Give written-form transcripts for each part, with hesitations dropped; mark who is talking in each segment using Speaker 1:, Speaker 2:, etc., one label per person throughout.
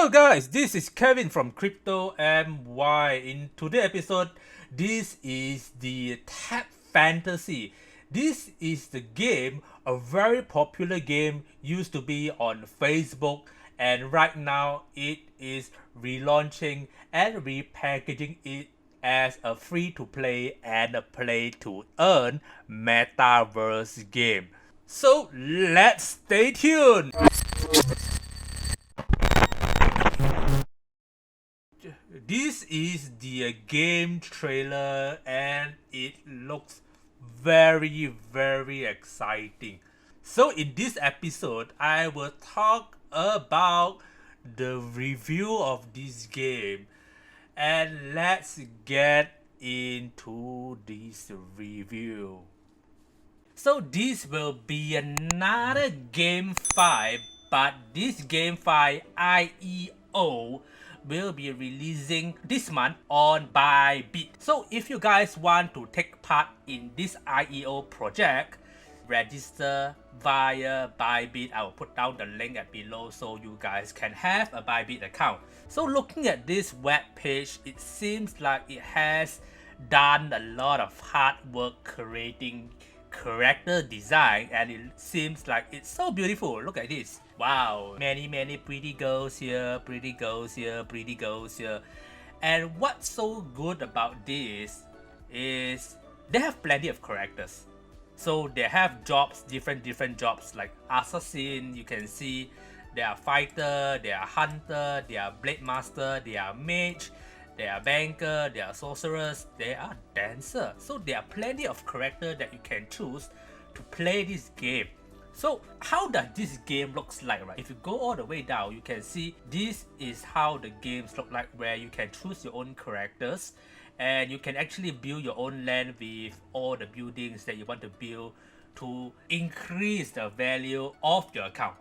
Speaker 1: Hello guys, this is Kevin from Crypto MY. In today's episode, this is the Tap Fantasy. This is the game, a very popular game, used to be on Facebook, and right now it is relaunching and repackaging it as a free-to-play and a play-to-earn metaverse game. So let's stay tuned. This is the game trailer and it looks very exciting. So in this episode, I will talk about the review of this game, and let's get into this review. So this will be another GameFi, but this GameFi IEO will be releasing this month on Bybit. So if you guys want to take part in this IEO project, register via Bybit. I will put down the link at below so you guys can have a Bybit account. So looking at this web page, it seems like it has done a lot of hard work creating character design, and it seems like it's so beautiful. Look at this. Wow, many pretty girls here, pretty girls here, pretty girls here. And what's so good about this is they have plenty of characters. So they have jobs, different jobs, like assassin. You can see they are fighter, they are hunter, they are blade master, they are mage, they are banker, they are sorcerers, they are dancer. So there are plenty of characters that you can choose to play this game. So how does this game looks like, right? If you go all the way down, you can see this is how the games look like, where you can choose your own characters and you can actually build your own land with all the buildings that you want to build to increase the value of your account.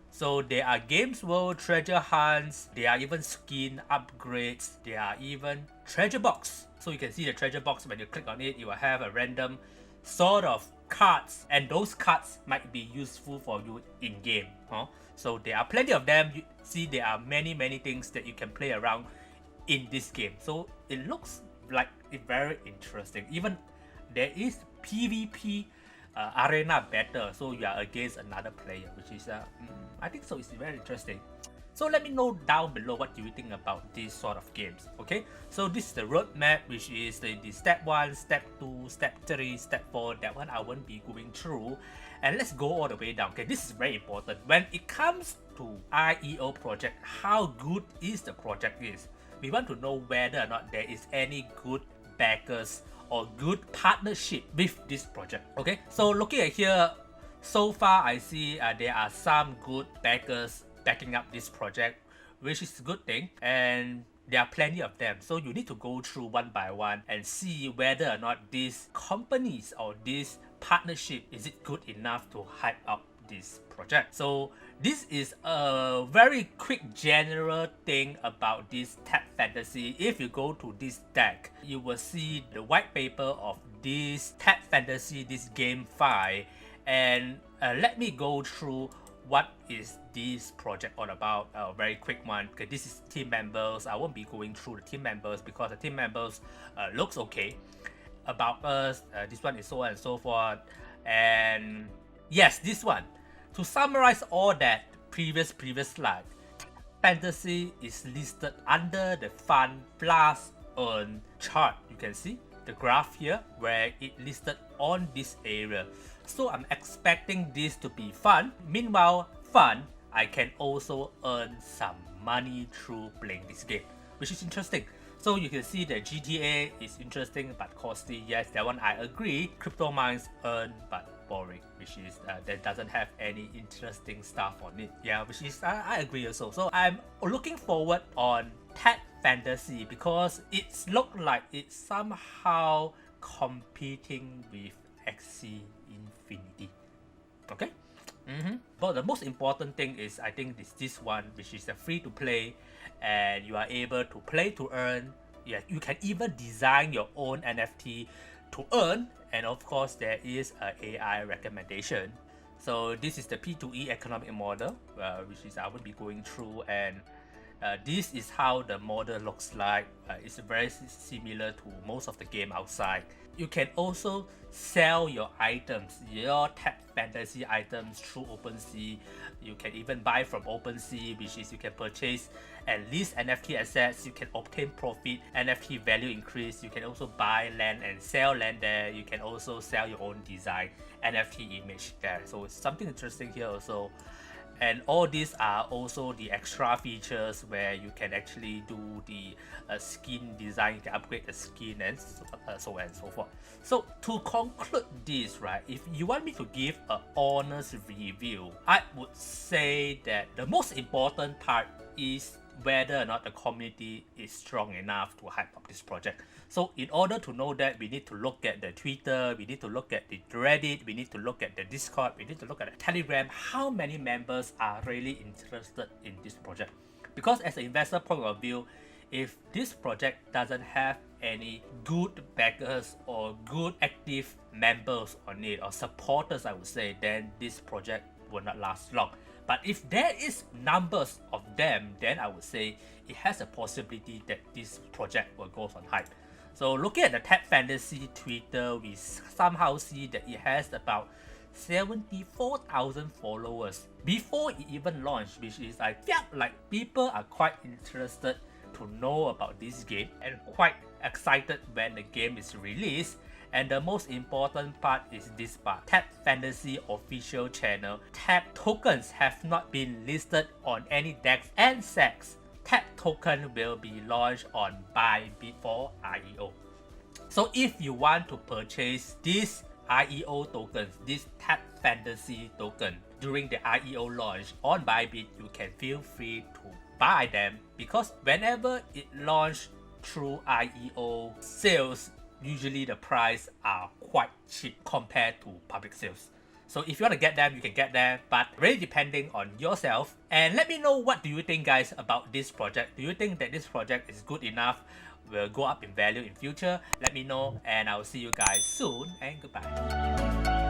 Speaker 1: So there are games world, treasure hunts, there are even skin upgrades, there are even treasure box. So you can see the treasure box, when you click on it, you will have a random sort of cards, and those cards might be useful for you in game. So there are plenty of them. You see there are many things that you can play around in this game. So it looks like it's very interesting. Even there is PvP arena battle, so you are against another player, which is I think so it's very interesting. So let me know down below what do you think about these sort of games. Okay, so this is the roadmap, which is the step 1, step 2, step 3, step 4. That one I won't be going through, and let's go all the way down. Okay, this is very important when it comes to IEO project. How good is the project is? We want to know whether or not there is any good backers or good partnership with this project. Okay, so looking at here, so far I see there are some good backers backing up this project, which is a good thing, and there are plenty of them. So you need to go through one by one and see whether or not these companies or this partnership is it good enough to hype up this project. So this is a very quick general thing about this Tap Fantasy. If you go to this deck, you will see the white paper of this Tap Fantasy, this GameFi, and let me go through what is this project all about. A very quick one. Okay, this is team members. I won't be going through the team members because the team members looks okay. About us, this one is so on and so forth, and yes, this one. To summarize all that previous slide, Fantasy is listed under the fun plus earn chart. You can see the graph here where it listed on this area. So I'm expecting this to be fun. Meanwhile, fun, I can also earn some money through playing this game, which is interesting. So you can see that GTA is interesting but costly. Yes, that one I agree. Crypto mines earn but boring, which is that doesn't have any interesting stuff on it. Yeah, which is I agree also. So I'm looking forward on Tap Fantasy because it's looked like it's somehow competing with Axie Infinity. Okay. But the most important thing is I think this one, which is a free to play, and you are able to play to earn. Yeah, you can even design your own NFT to earn, and of course there is a AI recommendation. So this is the P2E economic model, which is I will be going through, and this is how the model looks like. It's very similar to most of the game outside. You can also sell your items, your Tap Fantasy items through OpenSea. You can even buy from OpenSea, which is you can purchase and list NFT assets. You can obtain profit, NFT value increase. You can also buy land and sell land there. You can also sell your own design NFT image there. So it's something interesting here also. And all these are also the extra features where you can actually do the skin design, you can upgrade the skin, and so on and so forth. So to conclude this, right, if you want me to give an honest review, I would say that the most important part is whether or not the community is strong enough to hype up this project. So in order to know that, we need to look at the Twitter, we need to look at the Reddit, we need to look at the Discord, we need to look at the Telegram, how many members are really interested in this project. Because as an investor point of view, if this project doesn't have any good backers or good active members on it, or supporters I would say, then this project will not last long. But if there is numbers of them, then I would say it has a possibility that this project will go on hype. So looking at the Tap Fantasy Twitter, we somehow see that it has about 74,000 followers before it even launched, which is I felt like people are quite interested to know about this game and quite excited when the game is released. And the most important part is this part. Tap Fantasy official channel. Tap tokens have not been listed on any DEX and SEX. Tap token will be launched on Bybit for IEO. So if you want to purchase this IEO tokens, this Tap Fantasy token during the IEO launch on Bybit, you can feel free to buy them, because whenever it launched through IEO sales, usually the price are quite cheap compared to public sales. So if you want to get them, you can get them, but really depending on yourself. And let me know, what do you think guys about this project? Do you think that this project is good enough, will go up in value in future? Let me know, and I will see you guys soon, and goodbye.